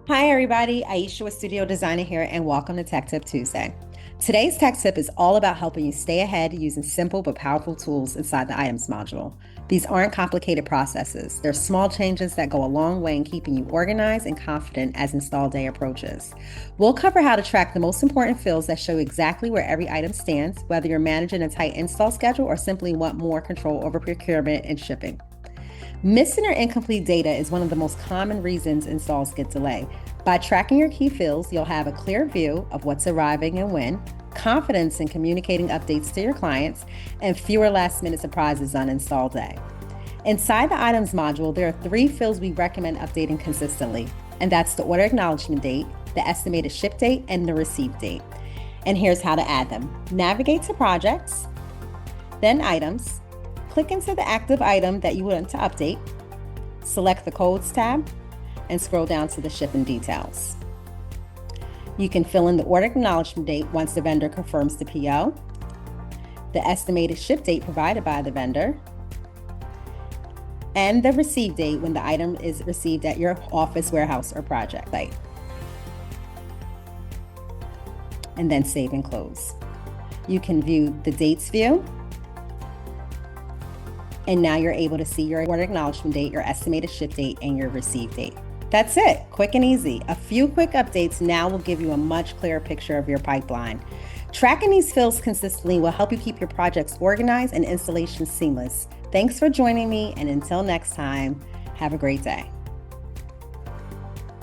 Hi, everybody. Aisha with Studio Designer here, and welcome to Tech Tip Tuesday. Today's Tech Tip is all about helping you stay ahead using simple but powerful tools inside the Items module. These aren't complicated processes. They're small changes that go a long way in keeping you organized and confident as install day approaches. We'll cover how to track the most important fields that show exactly where every item stands, whether you're managing a tight install schedule or simply want more control over procurement and shipping. Missing or incomplete data is one of the most common reasons installs get delayed. By tracking your key fields, you'll have a clear view of what's arriving and when, confidence in communicating updates to your clients, and fewer last-minute surprises on install day. Inside the Items module, there are 3 fields we recommend updating consistently, and that's the order acknowledgement date, the estimated ship date, and the receipt date. And here's how to add them. Navigate to Projects, then Items. Click into the active item that you want to update, select the Codes tab, and scroll down to the shipping details. You can fill in the order acknowledgement date once the vendor confirms the PO, the estimated ship date provided by the vendor, and the receive date when the item is received at your office, warehouse, or project site. And then save and close. You can view the dates view, and now you're able to see your order acknowledgement date, your estimated ship date, and your receive date. That's it, quick and easy. A few quick updates now will give you a much clearer picture of your pipeline. Tracking these fields consistently will help you keep your projects organized and installations seamless. Thanks for joining me, and until next time, have a great day.